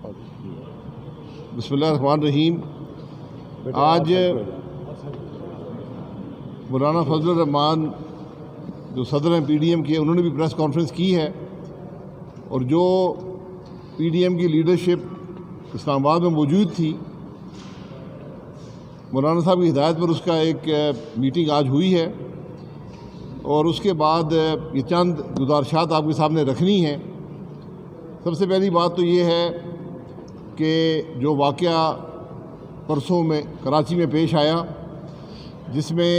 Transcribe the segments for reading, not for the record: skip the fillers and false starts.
بسم اللہ الرحمن الرحیم۔ آج مولانا فضل الرحمان جو صدر ہیں پی ڈی ایم کے، انہوں نے بھی پریس کانفرنس کی ہے، اور جو پی ڈی ایم کی لیڈرشپ اسلام آباد میں موجود تھی، مولانا صاحب کی ہدایت پر اس کا ایک میٹنگ آج ہوئی ہے، اور اس کے بعد یہ چند گزارشات آپ کے سامنے رکھنی ہیں۔ سب سے پہلی بات تو یہ ہے کہ جو واقعہ پرسوں میں کراچی میں پیش آیا، جس میں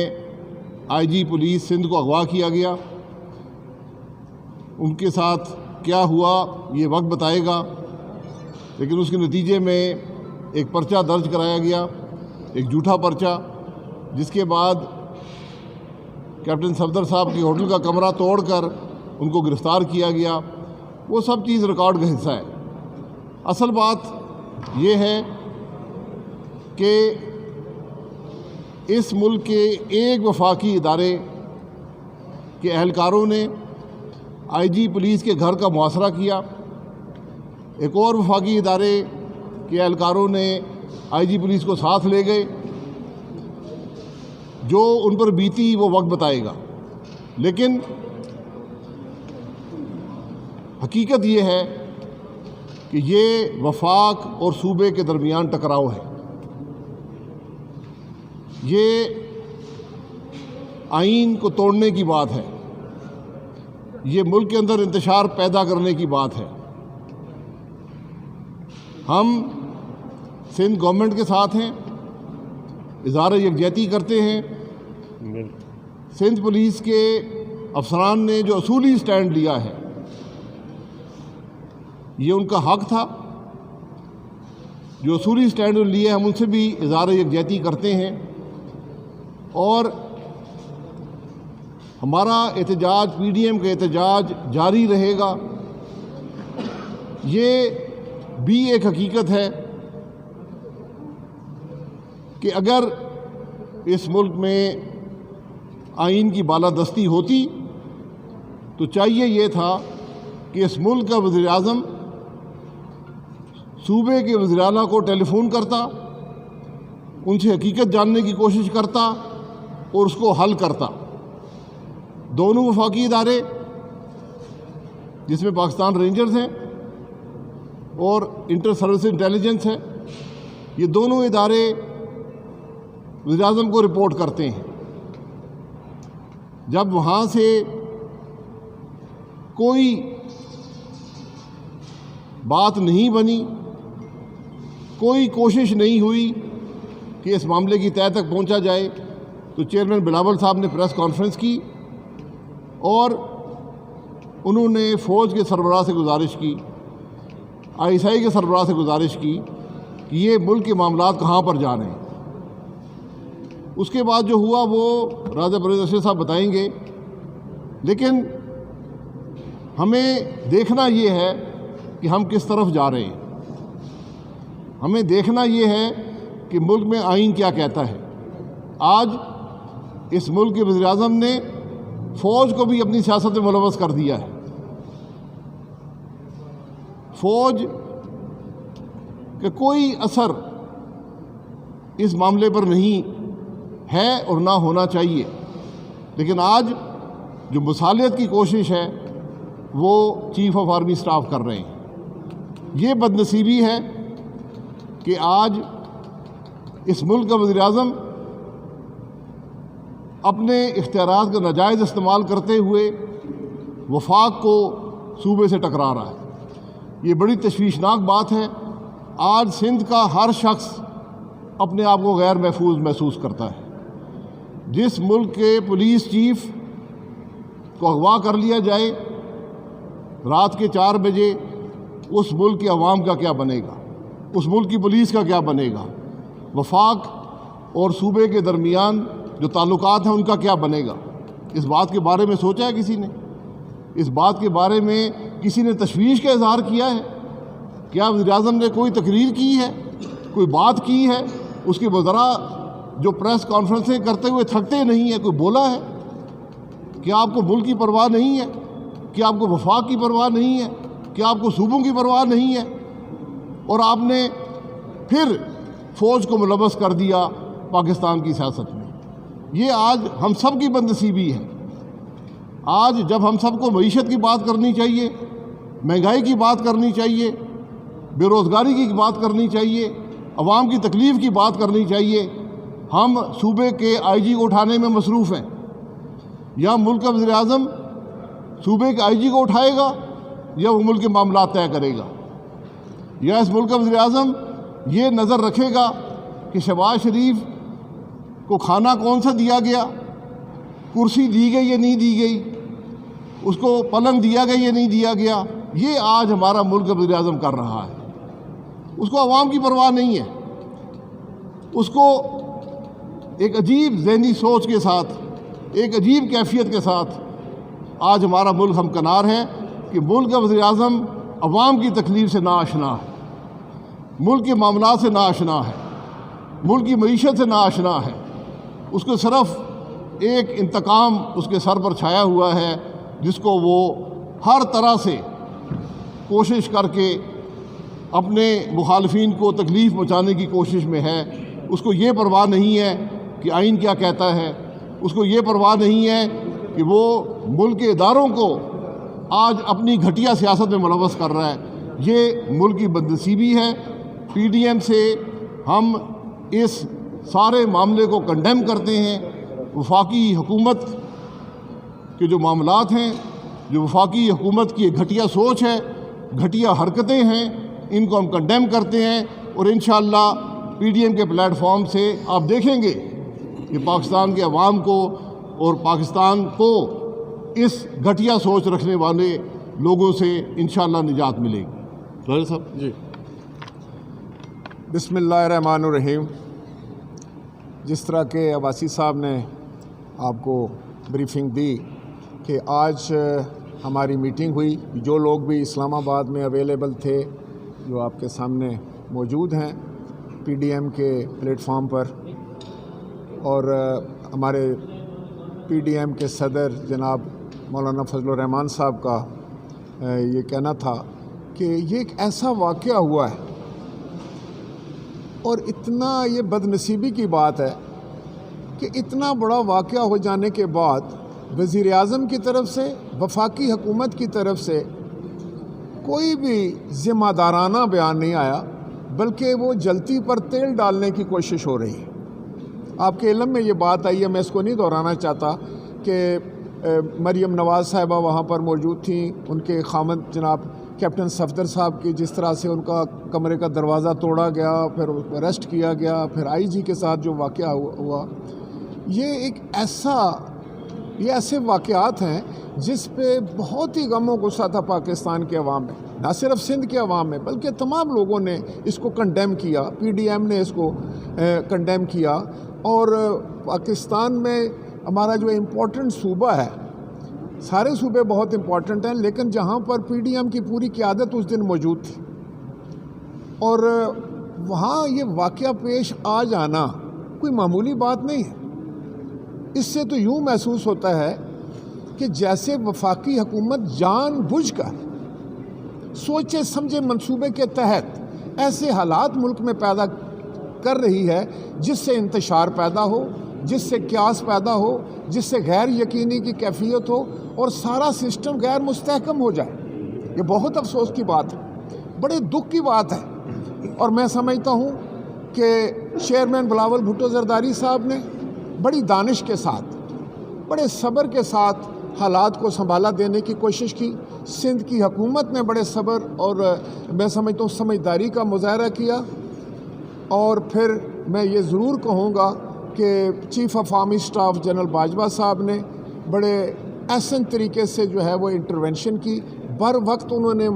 آئی جی پولیس سندھ کو اغوا کیا گیا، ان کے ساتھ کیا ہوا یہ وقت بتائے گا، لیکن اس کے نتیجے میں ایک پرچہ درج کرایا گیا، ایک جھوٹا پرچہ، جس کے بعد کیپٹن صفدر صاحب کی ہوٹل کا کمرہ توڑ کر ان کو گرفتار کیا گیا۔ وہ سب چیز ریکارڈ کا حصہ ہے۔ اصل بات یہ ہے کہ اس ملک کے ایک وفاقی ادارے کے اہلکاروں نے آئی جی پولیس کے گھر کا محاصرہ کیا، ایک اور وفاقی ادارے کے اہلکاروں نے آئی جی پولیس کو ساتھ لے گئے۔ جو ان پر بیتی وہ وقت بتائے گا، لیکن حقیقت یہ ہے کہ یہ وفاق اور صوبے کے درمیان ٹکراؤ ہے۔ یہ آئین کو توڑنے کی بات ہے، یہ ملک کے اندر انتشار پیدا کرنے کی بات ہے۔ ہم سندھ گورنمنٹ کے ساتھ ہیں، اظہار یکجہتی کرتے ہیں۔ سندھ پولیس کے افسران نے جو اصولی سٹینڈ لیا ہے، یہ ان کا حق تھا۔ جو اصولی سٹینڈ لیے ہم ان سے بھی اظہار یکجہتی کرتے ہیں، اور ہمارا احتجاج، پی ڈی ایم کا احتجاج جاری رہے گا۔ یہ بھی ایک حقیقت ہے کہ اگر اس ملک میں آئین کی بالادستی ہوتی تو چاہیے یہ تھا کہ اس ملک کا وزیر اعظم صوبے کے وزیر اعلیٰ کو ٹیلی فون کرتا، ان سے حقیقت جاننے کی کوشش کرتا اور اس کو حل کرتا۔ دونوں وفاقی ادارے، جس میں پاکستان رینجرز ہیں اور انٹر سروس انٹیلیجنس ہے، یہ دونوں ادارے وزیر اعظم کو رپورٹ کرتے ہیں۔ جب وہاں سے کوئی بات نہیں بنی، کوئی کوشش نہیں ہوئی کہ اس معاملے کی تہہ تک پہنچا جائے، تو چیئرمین بلاول صاحب نے پریس کانفرنس کی اور انہوں نے فوج کے سربراہ سے گزارش کی، آئی ایس آئی کے سربراہ سے گزارش کی کہ یہ ملک کے معاملات کہاں پر جا رہے ہیں۔ اس کے بعد جو ہوا وہ راجہ پرویز اشرف صاحب بتائیں گے، لیکن ہمیں دیکھنا یہ ہے کہ ہم کس طرف جا رہے ہیں۔ ہمیں دیکھنا یہ ہے کہ ملک میں آئین کیا کہتا ہے۔ آج اس ملک کے وزیر اعظم نے فوج کو بھی اپنی سیاست میں ملوث کر دیا ہے۔ فوج کا کوئی اثر اس معاملے پر نہیں ہے اور نہ ہونا چاہیے، لیکن آج جو مصالحت کی کوشش ہے وہ چیف آف آرمی سٹاف کر رہے ہیں۔ یہ بد نصیبی ہے کہ آج اس ملک کا وزیر اعظم اپنے اختیارات کا ناجائز استعمال کرتے ہوئے وفاق کو صوبے سے ٹکرا رہا ہے۔ یہ بڑی تشویشناک بات ہے۔ آج سندھ کا ہر شخص اپنے آپ کو غیر محفوظ محسوس کرتا ہے۔ جس ملک کے پولیس چیف کو اغوا کر لیا جائے رات کے 4 بجے، اس ملک کے عوام کا کیا بنے گا؟ اس ملک کی پولیس کا کیا بنے گا؟ وفاق اور صوبے کے درمیان جو تعلقات ہیں ان کا کیا بنے گا؟ اس بات کے بارے میں سوچا ہے کسی نے؟ اس بات کے بارے میں کسی نے تشویش کا اظہار کیا ہے؟ کیا وزیر اعظم نے کوئی تقریر کی ہے، کوئی بات کی ہے؟ اس کے وزراء جو پریس کانفرنسیں کرتے ہوئے تھکتے نہیں ہیں، کوئی بولا ہے؟ کیا آپ کو ملک کی پرواہ نہیں ہے؟ کیا آپ کو وفاق کی پرواہ نہیں ہے؟ کیا آپ کو صوبوں کی پرواہ نہیں ہے؟ اور آپ نے پھر فوج کو ملوث کر دیا پاکستان کی سیاست میں۔ یہ آج ہم سب کی بدنصیبی ہے۔ آج جب ہم سب کو معیشت کی بات کرنی چاہیے، مہنگائی کی بات کرنی چاہیے، بے روزگاری کی بات کرنی چاہیے، عوام کی تکلیف کی بات کرنی چاہیے، ہم صوبے کے آئی جی کو اٹھانے میں مصروف ہیں۔ یا ملک کا وزیر اعظم صوبے کے آئی جی کو اٹھائے گا یا وہ ملک کے معاملات طے کرے گا، یا اس ملک کا وزیر اعظم یہ نظر رکھے گا کہ شہباز شریف کو کھانا کون سا دیا گیا، کرسی دی گئی یا نہیں دی گئی، اس کو پلنگ دیا گیا یا نہیں دیا گیا۔ یہ آج ہمارا ملک کا وزیر اعظم کر رہا ہے۔ اس کو عوام کی پرواہ نہیں ہے۔ اس کو ایک عجیب ذہنی سوچ کے ساتھ، ایک عجیب کیفیت کے ساتھ آج ہمارا ملک ہمکنار ہے کہ ملک کا وزیر اعظم عوام کی تکلیف سے ناآشنا ہے، ملک کے معاملات سے ناآشنا ہے، ملک کی معیشت سے ناآشنا ہے۔ اس کو صرف ایک انتقام اس کے سر پر چھایا ہوا ہے، جس کو وہ ہر طرح سے کوشش کر کے اپنے مخالفین کو تکلیف پہنچانے کی کوشش میں ہے۔ اس کو یہ پرواہ نہیں ہے کہ آئین کیا کہتا ہے، اس کو یہ پرواہ نہیں ہے کہ وہ ملک کے اداروں کو آج اپنی گھٹیا سیاست میں ملوث کر رہا ہے۔ یہ ملک کی بدنصیبی ہے۔ پی ڈی ایم سے ہم اس سارے معاملے کو کنڈیم کرتے ہیں۔ وفاقی حکومت کے جو معاملات ہیں، جو وفاقی حکومت کی ایک گھٹیا سوچ ہے، گھٹیا حرکتیں ہیں، ان کو ہم کنڈیم کرتے ہیں، اور انشاءاللہ پی ڈی ایم کے پلیٹ فارم سے آپ دیکھیں گے کہ پاکستان کے عوام کو اور پاکستان کو اس گھٹیا سوچ رکھنے والے لوگوں سے انشاءاللہ نجات ملے گی۔ راجہ صاحب جی۔ بسم اللہ الرحمن الرحیم۔ جس طرح کہ عباسی صاحب نے آپ کو بریفنگ دی کہ آج ہماری میٹنگ ہوئی، جو لوگ بھی اسلام آباد میں اویلیبل تھے، جو آپ کے سامنے موجود ہیں پی ڈی ایم کے پلیٹ فارم پر، اور ہمارے پی ڈی ایم کے صدر جناب مولانا فضل الرحمان صاحب کا یہ کہنا تھا کہ یہ ایک ایسا واقعہ ہوا ہے، اور اتنا یہ بدنصیبی کی بات ہے کہ اتنا بڑا واقعہ ہو جانے کے بعد وزیر اعظم کی طرف سے، وفاقی حکومت کی طرف سے کوئی بھی ذمہ دارانہ بیان نہیں آیا، بلکہ وہ جلتی پر تیل ڈالنے کی کوشش ہو رہی ہے۔ آپ کے علم میں یہ بات آئی ہے، میں اس کو نہیں دہرانا چاہتا، کہ مریم نواز صاحبہ وہاں پر موجود تھیں، ان کے خامد جناب کیپٹن صفدر صاحب کی جس طرح سے ان کا کمرے کا دروازہ توڑا گیا، پھر اریسٹ کیا گیا، پھر آئی جی کے ساتھ جو واقعہ ہوا، یہ ایسے واقعات ہیں جس پہ بہت ہی غم و غصہ تھا پاکستان کے عوام میں، نہ صرف سندھ کے عوام میں بلکہ تمام لوگوں نے اس کو کنڈیم کیا، پی ڈی ایم نے اس کو کنڈیم کیا۔ اور پاکستان میں ہمارا جو امپورٹنٹ صوبہ ہے، سارے صوبے بہت امپورٹنٹ ہیں، لیکن جہاں پر پی ڈی ایم کی پوری قیادت اس دن موجود تھی، اور وہاں یہ واقعہ پیش آ جانا کوئی معمولی بات نہیں ہے۔ اس سے تو یوں محسوس ہوتا ہے کہ جیسے وفاقی حکومت جان بوجھ کر سوچے سمجھے منصوبے کے تحت ایسے حالات ملک میں پیدا کر رہی ہے جس سے انتشار پیدا ہو، جس سے قیاس پیدا ہو، جس سے غیر یقینی کی کیفیت ہو، اور سارا سسٹم غیر مستحکم ہو جائے۔ یہ بہت افسوس کی بات ہے، بڑے دکھ کی بات ہے۔ اور میں سمجھتا ہوں کہ چیئرمین بلاول بھٹو زرداری صاحب نے بڑی دانش کے ساتھ، بڑے صبر کے ساتھ حالات کو سنبھالا دینے کی کوشش کی۔ سندھ کی حکومت نے بڑے صبر اور میں سمجھتا ہوں سمجھداری کا مظاہرہ کیا، اور پھر میں یہ ضرور کہوں گا کہ chief of army staff general Bajwa صاحب نے بڑے احسن طریقے سے جو ہے وہ انٹرونشن کی، بر وقت انہوں نے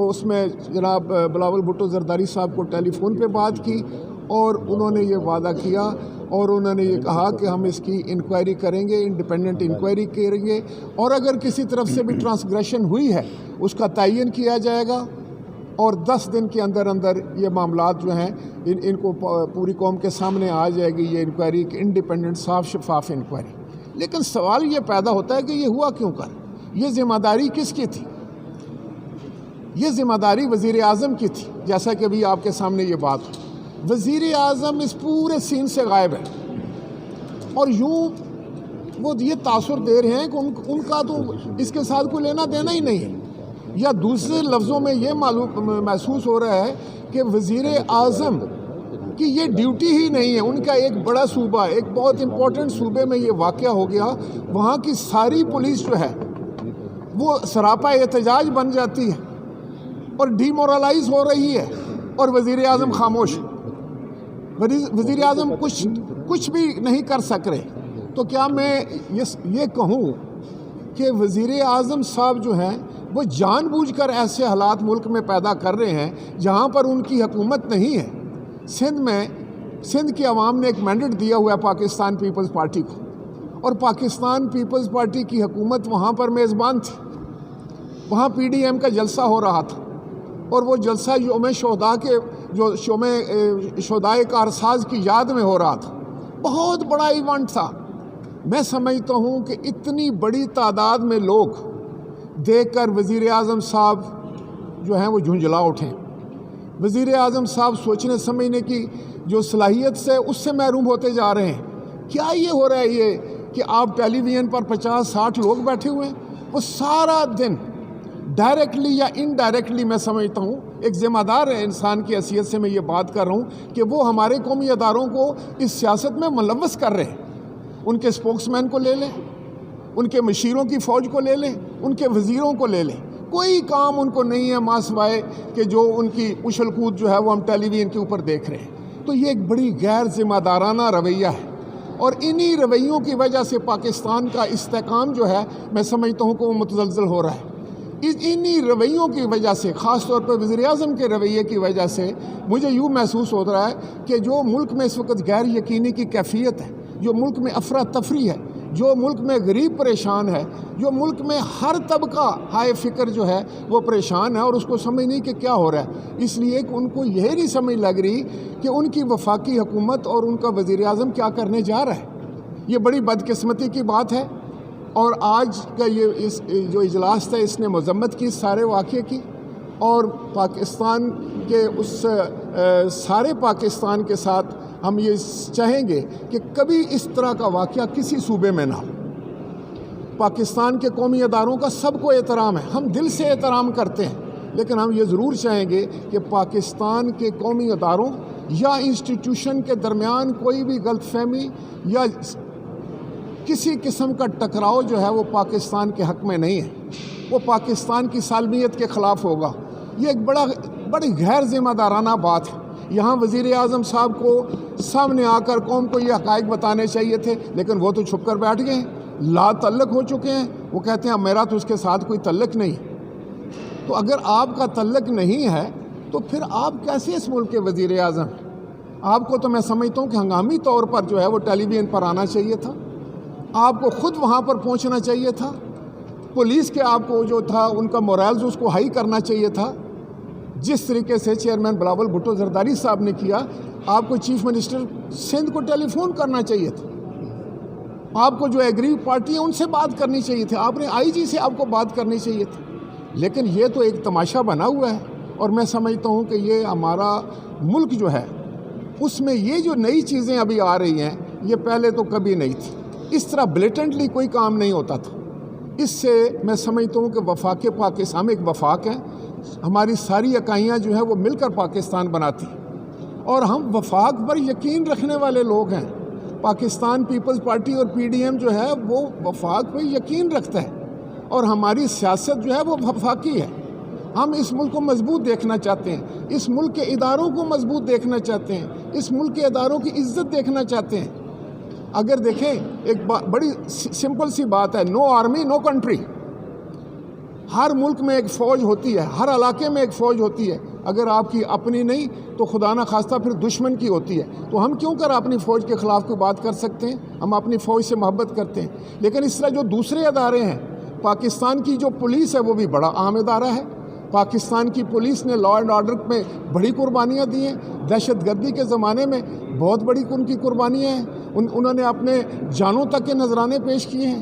اس میں جناب بلاول بھٹو زرداری صاحب کو ٹیلی فون پہ بات کی، اور انہوں نے یہ وعدہ کیا، اور انہوں نے یہ کہا کہ ہم اس کی انکوائری کریں گے، انڈیپینڈنٹ انکوائری کریں گے، اور اگر کسی طرف سے بھی ٹرانسگریشن ہوئی ہے اس کا تعین کیا جائے گا، اور 10 دن کے اندر اندر یہ معاملات جو ہیں ان کو پوری قوم کے سامنے آ جائے گی یہ انکوائری، انڈیپینڈنٹ صاف شفاف انکوائری۔ لیکن سوال یہ پیدا ہوتا ہے کہ یہ ہوا کیوں کر؟ یہ ذمہ داری کس کی تھی؟ یہ ذمہ داری وزیر اعظم کی تھی، جیسا کہ ابھی آپ کے سامنے یہ بات ہو۔ وزیر اعظم اس پورے سین سے غائب ہے، اور یوں وہ یہ تاثر دے رہے ہیں کہ ان کا تو اس کے ساتھ کوئی لینا دینا ہی نہیں ہے، یا دوسرے لفظوں میں یہ محسوس ہو رہا ہے کہ وزیر اعظم کی یہ ڈیوٹی ہی نہیں ہے۔ ان کا ایک بڑا صوبہ، ایک بہت امپورٹنٹ صوبے میں یہ واقعہ ہو گیا، وہاں کی ساری پولیس جو ہے وہ سراپا احتجاج بن جاتی ہے اور ڈی مورلائز ہو رہی ہے، اور وزیر اعظم خاموش، وزیر اعظم کچھ بھی نہیں کر سک رہے۔ تو کیا میں یہ کہوں کہ وزیر اعظم صاحب جو ہیں وہ جان بوجھ کر ایسے حالات ملک میں پیدا کر رہے ہیں جہاں پر ان کی حکومت نہیں ہے؟ سندھ کی عوام نے ایک مینڈیٹ دیا ہوا ہے پاکستان پیپلز پارٹی کو، اور پاکستان پیپلز پارٹی کی حکومت وہاں پر میزبان تھی۔ وہاں پی ڈی ایم کا جلسہ ہو رہا تھا، اور وہ جلسہ یوم شہداء کے شہدائے کارساز کی یاد میں ہو رہا تھا۔ بہت بڑا ایونٹ تھا۔ میں سمجھتا ہوں کہ اتنی بڑی تعداد میں لوگ دیکھ کر وزیر اعظم صاحب جو ہیں وہ جھنجھلا اٹھیں۔ وزیر اعظم صاحب سوچنے سمجھنے کی جو صلاحیت سے اس سے محروم ہوتے جا رہے ہیں۔ کیا یہ ہو رہا ہے یہ کہ آپ ٹیلی ویژن پر 50-60 لوگ بیٹھے ہوئے ہیں، وہ سارا دن ڈائریکٹلی یا انڈائریکٹلی، میں سمجھتا ہوں ایک ذمہ دار انسان کی حیثیت سے میں یہ بات کر رہا ہوں کہ وہ ہمارے قومی اداروں کو اس سیاست میں ملوث کر رہے ہیں۔ ان کے اسپوکس مین کو لے لیں، ان کے مشیروں کی فوج کو لے لیں، ان کے وزیروں کو لے لیں، کوئی کام ان کو نہیں ہے ماں سوائے کہ جو ان کی اچھل کود جو ہے وہ ہم ٹیلی ویژن کے اوپر دیکھ رہے ہیں۔ تو یہ ایک بڑی غیر ذمہ دارانہ رویہ ہے، اور انہی رویوں کی وجہ سے پاکستان کا استحکام جو ہے میں سمجھتا ہوں کہ وہ متزلزل ہو رہا ہے۔ انہی رویوں کی وجہ سے، خاص طور پر وزیر اعظم کے رویے کی وجہ سے مجھے یوں محسوس ہو رہا ہے کہ جو ملک میں اس وقت غیر یقینی کی کیفیت ہے، جو ملک میں افراتفری ہے، جو ملک میں غریب پریشان ہے، جو ملک میں ہر طبقہ ہائے فکر جو ہے وہ پریشان ہے، اور اس کو سمجھ نہیں کہ کیا ہو رہا ہے۔ اس لیے کہ ان کو یہ نہیں سمجھ لگ رہی کہ ان کی وفاقی حکومت اور ان کا وزیر اعظم کیا کرنے جا رہا ہے۔ یہ بڑی بدقسمتی کی بات ہے، اور آج کا یہ جو اجلاس تھا اس نے مذمت کی سارے واقعے کی، اور پاکستان کے اس سارے پاکستان کے ساتھ ہم یہ چاہیں گے کہ کبھی اس طرح کا واقعہ کسی صوبے میں نہ ہو۔ پاکستان کے قومی اداروں کا سب کو احترام ہے، ہم دل سے احترام کرتے ہیں، لیکن ہم یہ ضرور چاہیں گے کہ پاکستان کے قومی اداروں یا انسٹیٹیوشن کے درمیان کوئی بھی غلط فہمی یا کسی قسم کا ٹکراؤ جو ہے وہ پاکستان کے حق میں نہیں ہے، وہ پاکستان کی سالمیت کے خلاف ہوگا۔ یہ ایک بڑی غیر ذمہ دارانہ بات ہے۔ یہاں وزیر اعظم صاحب کو سامنے آ کر قوم کو یہ حقائق بتانے چاہیے تھے، لیکن وہ تو چھپ کر بیٹھ گئے ہیں، لا تعلق ہو چکے ہیں۔ وہ کہتے ہیں میرا تو اس کے ساتھ کوئی تعلق نہیں۔ تو اگر آپ کا تعلق نہیں ہے تو پھر آپ کیسے اس ملک کے وزیر اعظم ہیں؟ آپ کو تو میں سمجھتا ہوں کہ ہنگامی طور پر جو ہے وہ ٹیلی ویژن پر آنا چاہیے تھا، آپ کو خود وہاں پر پہنچنا چاہیے تھا، پولیس کے آپ کو جو تھا ان کا مورائلز اس کو ہائی کرنا چاہیے تھا، جس طریقے سے چیئرمین بلاول بھٹو زرداری صاحب نے کیا۔ آپ کو چیف منسٹر سندھ کو ٹیلی فون کرنا چاہیے تھا، آپ کو جو ایگری پارٹی ہے ان سے بات کرنی چاہیے تھی، آپ نے آئی جی سے آپ کو بات کرنی چاہیے تھی۔ لیکن یہ تو ایک تماشا بنا ہوا ہے، اور میں سمجھتا ہوں کہ یہ ہمارا ملک جو ہے اس میں یہ جو نئی چیزیں ابھی آ رہی ہیں یہ پہلے تو کبھی نہیں تھی، اس طرح بلیٹنٹلی کوئی کام نہیں ہوتا تھا۔ اس سے میں سمجھتا ہوں کہ وفاق پاکستان، ہم ایک وفاق ہے، ہماری ساری اکائیاں جو ہیں وہ مل کر پاکستان بناتی ہیں، اور ہم وفاق پر یقین رکھنے والے لوگ ہیں۔ پاکستان پیپلز پارٹی اور پی ڈی ایم جو ہے وہ وفاق پہ یقین رکھتا ہے، اور ہماری سیاست جو ہے وہ وفاقی ہے۔ ہم اس ملک کو مضبوط دیکھنا چاہتے ہیں، اس ملک کے اداروں کو مضبوط دیکھنا چاہتے ہیں، اس ملک کے اداروں کی عزت دیکھنا چاہتے ہیں۔ اگر دیکھیں ایک بڑی سمپل سی بات ہے، نو آرمی نو کنٹری۔ ہر ملک میں ایک فوج ہوتی ہے، ہر علاقے میں ایک فوج ہوتی ہے، اگر آپ کی اپنی نہیں تو خدا نہ خواستہ پھر دشمن کی ہوتی ہے۔ تو ہم کیوں کر اپنی فوج کے خلاف کوئی بات کر سکتے ہیں؟ ہم اپنی فوج سے محبت کرتے ہیں۔ لیکن اس طرح جو دوسرے ادارے ہیں، پاکستان کی جو پولیس ہے وہ بھی بڑا اہم ادارہ ہے۔ پاکستان کی پولیس نے لا اینڈ آرڈر میں بڑی قربانیاں دی ہیں، دہشت گردی کے زمانے میں بہت بڑی ان کی قربانیاں ہیں، انہوں نے اپنے جانوں تک کے نذرانے پیش کیے ہیں۔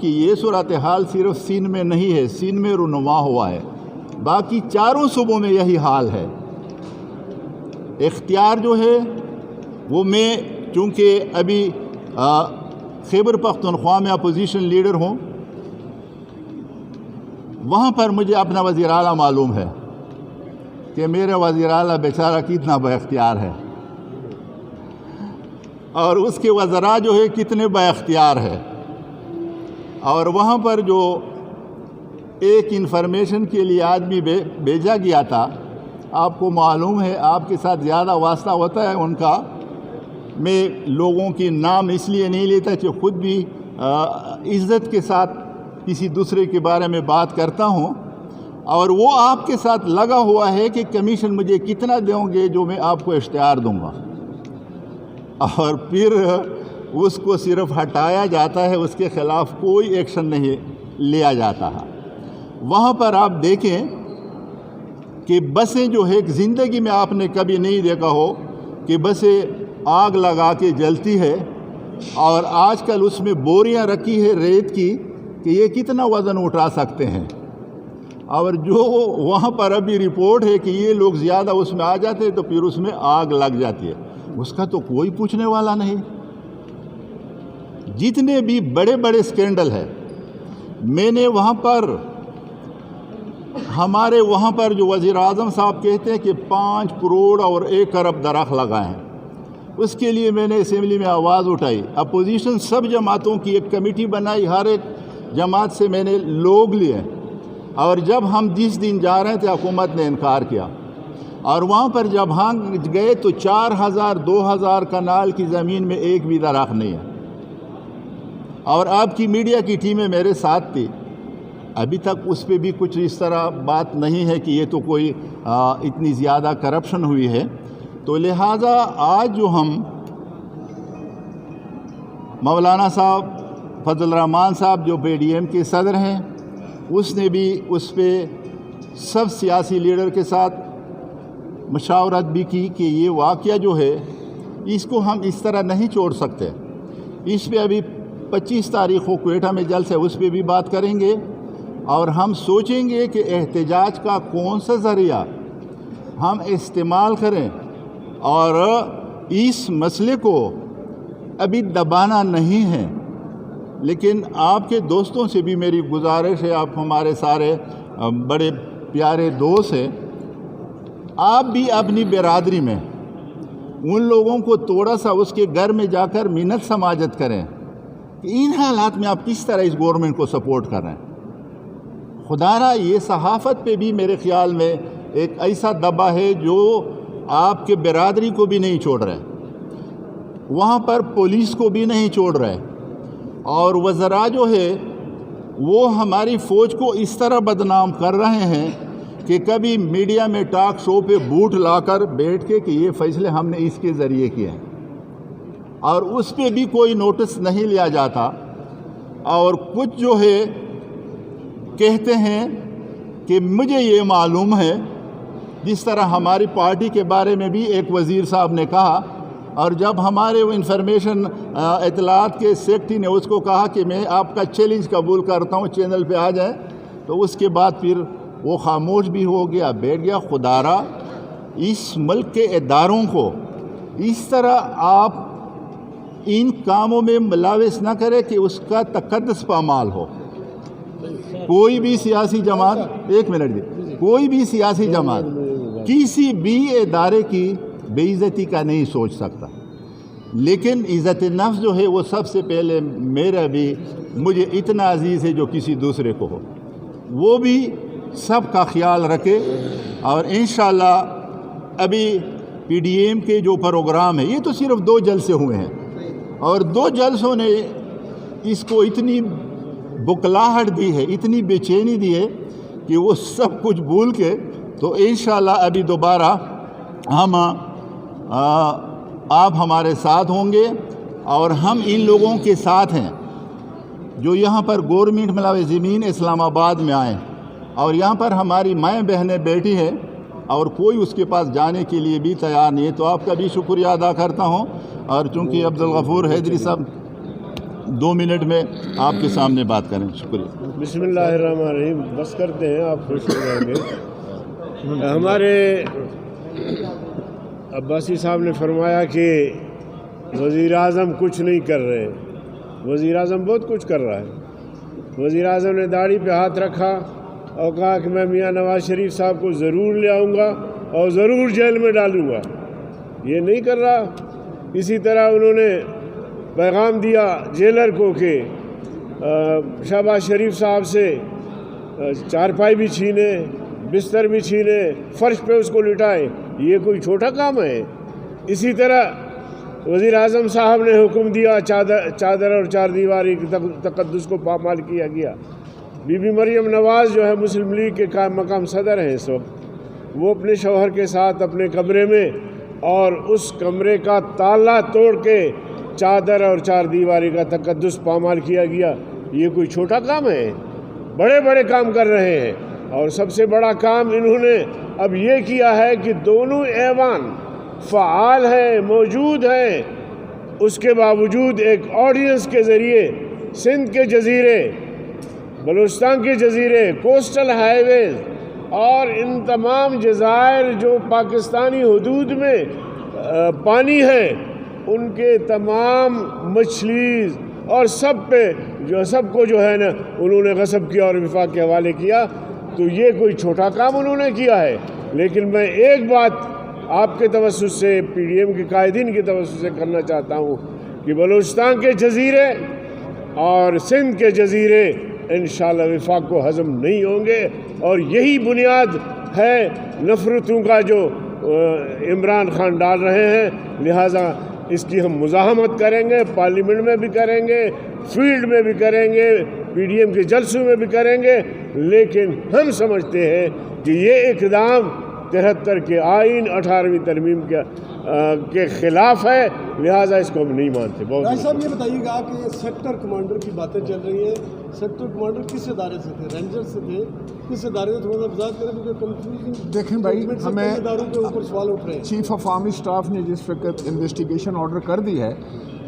کہ یہ صورتحال صرف سندھ میں نہیں ہے، سندھ میں رونما ہوا ہے، باقی چاروں صوبوں میں یہی حال ہے۔ اختیار جو ہے وہ میں چونکہ ابھی خیبر پختونخوا میں اپوزیشن لیڈر ہوں، وہاں پر مجھے اپنا وزیر اعلیٰ معلوم ہے کہ میرا وزیر اعلیٰ بیچارہ کتنا با اختیار ہے، اور اس کے وزراء جو ہے کتنے با اختیار ہے۔ اور وہاں پر جو ایک انفارمیشن کے لیے آدمی بھیجا گیا تھا، آپ کو معلوم ہے، آپ کے ساتھ زیادہ واسطہ ہوتا ہے ان کا، میں لوگوں کی نام اس لیے نہیں لیتا کہ خود بھی عزت کے ساتھ کسی دوسرے کے بارے میں بات کرتا ہوں، اور وہ آپ کے ساتھ لگا ہوا ہے کہ کمیشن مجھے کتنا دیں گے جو میں آپ کو اشتہار دوں گا، اور پھر اس کو صرف ہٹایا جاتا ہے، اس کے خلاف کوئی ایکشن نہیں لیا جاتا ہے۔ وہاں پر آپ دیکھیں کہ بسیں جو ہے زندگی میں آپ نے کبھی نہیں دیکھا ہو کہ بسیں آگ لگا کے جلتی ہے، اور آج کل اس میں بوریاں رکھی ہے ریت کی کہ یہ کتنا وزن اٹھا سکتے ہیں، اور جو وہاں پر ابھی رپورٹ ہے کہ یہ لوگ زیادہ اس میں آ جاتے ہیں تو پھر اس میں آگ لگ جاتی ہے، اس کا تو کوئی پوچھنے والا نہیں۔ جتنے بھی بڑے بڑے سکینڈل ہیں، میں نے وہاں پر ہمارے وہاں پر جو وزیر اعظم صاحب کہتے ہیں کہ 5 کروڑ اور 1 ارب درخت لگائے ہیں، اس کے لیے میں نے اسمبلی میں آواز اٹھائی، اپوزیشن سب جماعتوں کی ایک کمیٹی بنائی، ہر ایک جماعت سے میں نے لوگ لیے، اور جب ہم جس دن جا رہے تھے حکومت نے انکار کیا، اور وہاں پر جب ہم گئے تو 4000 2000 کنال کی زمین میں ایک بھی درخت نہیں ہے، اور آپ کی میڈیا کی ٹیمیں میرے ساتھ تھی، ابھی تک اس پہ بھی کچھ اس طرح بات نہیں ہے کہ یہ تو کوئی اتنی زیادہ کرپشن ہوئی ہے۔ تو لہٰذا آج جو ہم مولانا صاحب فضل الرحمان صاحب جو پی ڈی ایم کے صدر ہیں، اس نے بھی اس پہ سب سیاسی لیڈر کے ساتھ مشاورت بھی کی کہ یہ واقعہ جو ہے اس کو ہم اس طرح نہیں چھوڑ سکتے۔ اس پہ ابھی 25 تاریخ کو کوئٹہ میں جلسہ ہے، اس پہ بھی بات کریں گے، اور ہم سوچیں گے کہ احتجاج کا کون سا ذریعہ ہم استعمال کریں، اور اس مسئلے کو ابھی دبانا نہیں ہے۔ لیکن آپ کے دوستوں سے بھی میری گزارش ہے، آپ ہمارے سارے بڑے پیارے دوست ہیں، آپ بھی اپنی برادری میں ان لوگوں کو تھوڑا سا اس کے گھر میں جا کر منت سماجت کریں کہ ان حالات میں آپ کس طرح اس گورنمنٹ کو سپورٹ کر رہے ہیں۔ خدا را یہ صحافت پہ بھی میرے خیال میں ایک ایسا دبا ہے جو آپ کے برادری کو بھی نہیں چھوڑ رہے، وہاں پر پولیس کو بھی نہیں چھوڑ رہے، اور وزراء جو ہے وہ ہماری فوج کو اس طرح بدنام کر رہے ہیں کہ کبھی میڈیا میں ٹاک شو پہ بوٹ لا کر بیٹھ کے کہ یہ فیصلے ہم نے اس کے ذریعے کیے ہیں، اور اس پہ بھی کوئی نوٹس نہیں لیا جاتا، اور کچھ جو ہے کہتے ہیں کہ مجھے یہ معلوم ہے، جس طرح ہماری پارٹی کے بارے میں بھی ایک وزیر صاحب نے کہا، اور جب ہمارے انفارمیشن اطلاعات کے سیکٹری نے اس کو کہا کہ میں آپ کا چیلنج قبول کرتا ہوں چینل پہ آ جائیں، تو اس کے بعد پھر وہ خاموش بھی ہو گیا، بیٹھ گیا۔ خدا را اس ملک کے اداروں کو اس طرح آپ ان کاموں میں ملوث نہ کرے کہ اس کا تقدس پامال ہو۔ کوئی بھی سیاسی جماعت، ایک منٹ دی، کوئی بھی سیاسی جماعت کسی بھی ادارے کی بے عزتی کا نہیں سوچ سکتا، لیکن عزت نفس جو ہے وہ سب سے پہلے میرا بھی مجھے اتنا عزیز ہے جو کسی دوسرے کو ہو، وہ بھی سب کا خیال رکھے۔ اور انشاءاللہ ابھی پی ڈی ایم کے جو پروگرام ہے، یہ تو صرف 2 جلسے ہوئے ہیں، اور 2 جلسوں نے اس کو اتنی بکلاہٹ دی ہے، اتنی بے چینی دی ہے کہ وہ سب کچھ بھول کے، تو انشاءاللہ ابھی دوبارہ ہم آپ ہمارے ساتھ ہوں گے، اور ہم ان لوگوں کے ساتھ ہیں جو یہاں پر گورنمنٹ ملازمین اسلام آباد میں آئیں، اور یہاں پر ہماری مائیں بہنیں بیٹھی ہیں، اور کوئی اس کے پاس جانے کے لیے بھی تیار نہیں ہے۔ تو آپ کا بھی شکریہ ادا کرتا ہوں، اور چونکہ عبدالغفور حیدری صاحب 2 منٹ میں آپ کے سامنے بات کریں. شکریہ. بسم اللہ الرحمن الرحیم. بس کرتے ہیں، آپ خوش ہو جائیں گے. ہمارے عباسی صاحب نے فرمایا کہ وزیر اعظم کچھ نہیں کر رہے. وزیر اعظم بہت کچھ کر رہا ہے. وزیر اعظم نے داڑھی پہ ہاتھ رکھا اور کہا کہ میں میاں نواز شریف صاحب کو ضرور لے آؤں گا اور ضرور جیل میں ڈالوں گا. یہ نہیں کر رہا. اسی طرح انہوں نے پیغام دیا جیلر کو کہ شہباز شریف صاحب سے چارپائی بھی چھینے، بستر بھی چھینے، فرش پہ اس کو لٹائے. یہ کوئی چھوٹا کام ہے؟ اسی طرح وزیر اعظم صاحب نے حکم دیا چادر اور چار دیواری کے تقدس کو پامال کیا گیا. بی بی مریم نواز جو ہے مسلم لیگ کے مقام صدر ہیں اس وقت، وہ اپنے شوہر کے ساتھ اپنے کمرے میں، اور اس کمرے کا تالا توڑ کے چادر اور چار دیواری کا تقدس پامال کیا گیا. یہ کوئی چھوٹا کام ہے؟ بڑے بڑے کام کر رہے ہیں. اور سب سے بڑا کام انہوں نے اب یہ کیا ہے کہ دونوں ایوان فعال ہیں، موجود ہیں. اس کے باوجود ایک آڈینس کے ذریعے سندھ کے جزیرے، بلوچستان کے جزیرے، کوسٹل ہائی ویز اور ان تمام جزائر جو پاکستانی حدود میں پانی ہے، ان کے تمام مچھلیز اور سب پہ سب کو جو ہے نا انہوں نے غصب کیا اور وفاق کے حوالے کیا. تو یہ کوئی چھوٹا کام انہوں نے کیا ہے. لیکن میں ایک بات آپ کے توسط سے، پی ڈی ایم کے قائدین کے توسط سے کرنا چاہتا ہوں کہ بلوچستان کے جزیرے اور سندھ کے جزیرے انشاءاللہ وفاق کو ہضم نہیں ہوں گے. اور یہی بنیاد ہے نفرتوں کا جو عمران خان ڈال رہے ہیں. لہٰذا اس کی ہم مزاحمت کریں گے، پارلیمنٹ میں بھی کریں گے، فیلڈ میں بھی کریں گے، پی ڈی ایم کے جلسوں میں بھی کریں گے. لیکن ہم سمجھتے ہیں کہ یہ اقدام 73 کے آئین 18ویں ترمیم کے خلاف ہے. لہٰذا اس کو ہم نہیں مانتے. بھائی صاحب یہ بتائیے گا کہ سیکٹر کمانڈر کی باتیں چل رہی ہیں. سیکٹر کمانڈر کس ادارے سے تھے؟ رینجر سے تھے؟ کس ادارے سے؟ تھوڑا سا وضاحت کریں کیونکہ کنفیوژن. دیکھیں بھائی، ہمیں اداروں کے اوپر سوال اٹھ رہے ہیں. چیف آف آرمی اسٹاف نے جس وقت انویسٹیگیشن آرڈر کر دی ہے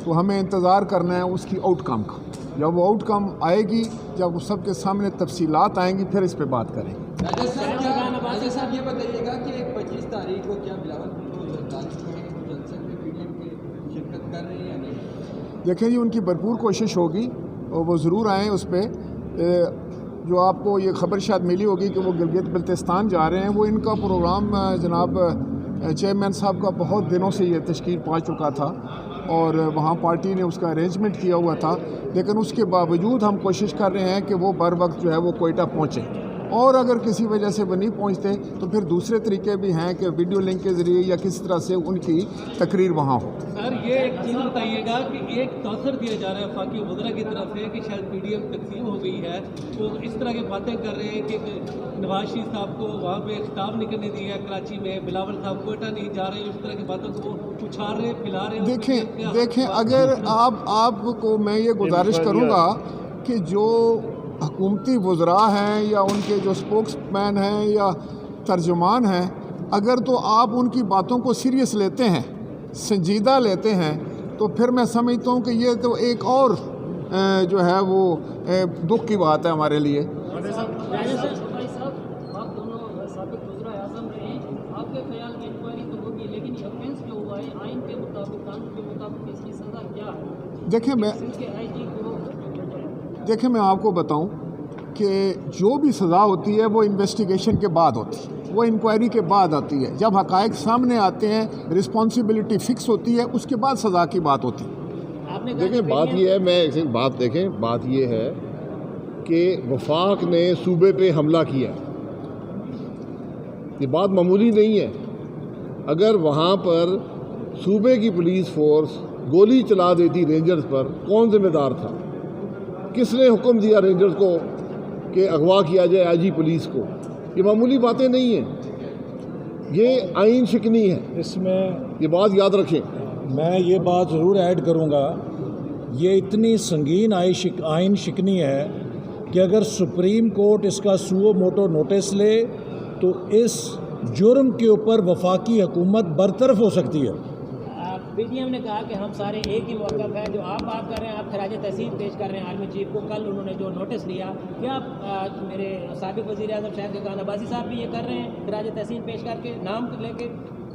تو ہمیں انتظار کرنا ہے اس کی آؤٹ کم کا. جب وہ آؤٹ کم آئے گی، جب وہ سب کے سامنے تفصیلات آئیں گی، پھر اس پہ بات کریں گے. راجہ صاحب یہ بتائیے گا کہ 25 تاریخ کو کیا بلاول جلسے میں پی ڈی ایم کی شرکت کر رہے ہیں یا نہیں؟ دیکھیں جی، ان کی بھرپور کوشش ہوگی اور وہ ضرور آئیں. اس پہ جو آپ کو یہ خبر شاید ملی ہوگی کہ وہ گلگت بلتستان جا رہے ہیں. وہ ان کا پروگرام جناب چیئرمین صاحب کا بہت دنوں سے یہ تشکیل پا چکا تھا اور وہاں پارٹی نے اس کا ارینجمنٹ کیا ہوا تھا. لیکن اس کے باوجود ہم کوشش کر رہے ہیں کہ وہ بر وقت جو ہے وہ کوئٹہ پہنچے. اور اگر کسی وجہ سے وہ نہیں پہنچتے تو پھر دوسرے طریقے بھی ہیں کہ ویڈیو لنک کے ذریعے یا کس طرح سے ان کی تقریر وہاں ہو. سر یہ ایک چیز بتائیے گا کہ ایک تاثر دیا جا رہا ہے وفاقی وزراء کی طرف سے کہ شاید پی ڈی ایم تقسیم ہو گئی ہے، تو اس طرح کی باتیں کر رہے ہیں کہ نواز شریف صاحب کو وہاں پہ خطاب نہیں کرنے دیا ہے کراچی میں، بلاول صاحب کوئٹہ نہیں جا رہے ہیں. اس طرح کی باتوں کو اچھال رہے، پھیلا رہے ہیں. دیکھیں اگر آپ کو میں یہ گزارش کروں گا کہ جو حکومتی وزراء ہیں یا ان کے جو اسپوکس مین ہیں یا ترجمان ہیں، اگر تو آپ ان کی باتوں کو سیریس لیتے ہیں، سنجیدہ لیتے ہیں، تو پھر میں سمجھتا ہوں کہ یہ تو ایک اور جو ہے وہ دکھ کی بات ہے ہمارے لیے. دیکھیں میں آپ کو بتاؤں کہ جو بھی سزا ہوتی ہے وہ انویسٹیگیشن کے بعد ہوتی ہے، وہ انکوائری کے بعد آتی ہے. جب حقائق سامنے آتے ہیں، رسپانسبلٹی فکس ہوتی ہے، اس کے بعد سزا کی بات ہوتی ہے. دیکھیں بات یہ ہے، بات یہ ہے کہ وفاق نے صوبے پہ حملہ کیا. یہ بات معمولی نہیں ہے. اگر وہاں پر صوبے کی پولیس فورس گولی چلا دیتی رینجرز پر، کون ذمہ دار تھا؟ کس نے حکم دیا رینجرز کو کہ اغوا کیا جائے آئی جی پولیس کو؟ یہ معمولی باتیں نہیں ہیں، یہ آئین شکنی ہے. اس میں یہ بات یاد رکھیں. میں یہ بات ضرور ایڈ کروں گا، یہ اتنی سنگین آئین شکنی ہے کہ اگر سپریم کورٹ اس کا سو موٹو نوٹس لے تو اس جرم کے اوپر وفاقی حکومت برطرف ہو سکتی ہے. پی ٹی ایم نے کہا کہ ہم سارے ایک ہی موقف ہے. جو آپ بات کر رہے ہیں, آپ خراج تحسین پیش کر رہے ہیں آرمی چیف کو, کل انہوں نے جو نوٹس لیا, کیا میرے سابق وزیر اعظم شاہد خاقان عباسی صاحب بھی یہ کر رہے ہیں خراج تحسین پیش کر کے نام لے کے؟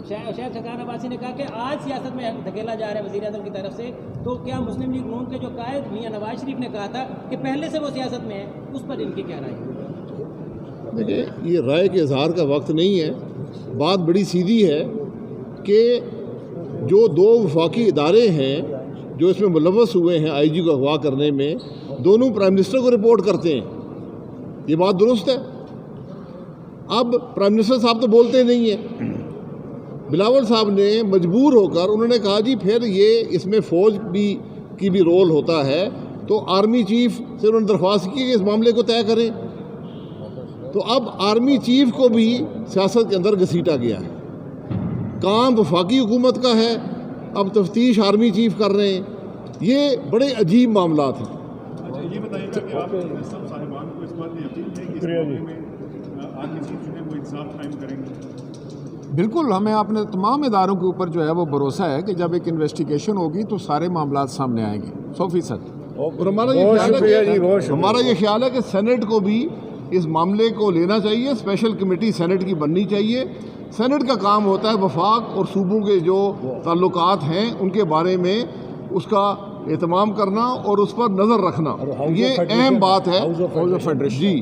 شاہد خاقان عباسی نے کہا کہ آج سیاست میں دھکیلا جا رہا ہے وزیر اعظم کی طرف سے, تو کیا مسلم لیگ نون کے جو قائد میاں نواز شریف نے کہا تھا کہ پہلے سے وہ سیاست میں ہے, اس پر ان کی کیا رائے ہے؟ دیکھیں, یہ رائے کے اظہار کا وقت نہیں ہے. بات بڑی سیدھی ہے کہ جو دو وفاقی ادارے ہیں جو اس میں ملوث ہوئے ہیں آئی جی کو اغوا کرنے میں, دونوں پرائم منسٹر کو رپورٹ کرتے ہیں. یہ بات درست ہے. اب پرائم منسٹر صاحب تو بولتے نہیں ہیں. بلاول صاحب نے مجبور ہو کر انہوں نے کہا جی پھر یہ اس میں فوج کی بھی رول ہوتا ہے, تو آرمی چیف سے انہوں نے درخواست کی کہ اس معاملے کو طے کریں. تو اب آرمی چیف کو بھی سیاست کے اندر گھسیٹا گیا ہے. کام وفاقی حکومت کا ہے, اب تفتیش آرمی چیف کر رہے ہیں. یہ بڑے عجیب معاملات ہیں. یہ بتائیے گا کہ آپ سب صاحبان کو اس بات کی یقین ہے کہ اس معاملے میں آرمی چیف جو ہے وہ انصاف قائم کریں گے؟ بالکل, ہمیں اپنے تمام اداروں کے اوپر جو ہے وہ بھروسہ ہے کہ جب ایک انویسٹیگیشن ہوگی تو سارے معاملات سامنے آئیں گے 100%. اور ہمارا یہ خیال ہے کہ سینٹ کو بھی اس معاملے کو لینا چاہیے. اسپیشل کمیٹی سینٹ کی بننی چاہیے. سینٹ کا کام ہوتا ہے وفاق اور صوبوں کے جو تعلقات ہیں ان کے بارے میں اس کا اہتمام کرنا اور اس پر نظر رکھنا. یہ اہم بات ہے جی.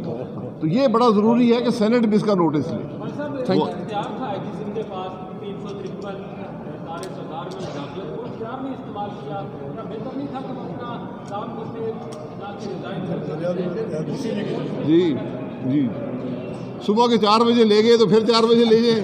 تو یہ بڑا ضروری ہے کہ سینٹ بھی اس کا نوٹس لے. جی جی, صبح کے 4 بجے لے گئے تو پھر 4 بجے لے جائیں.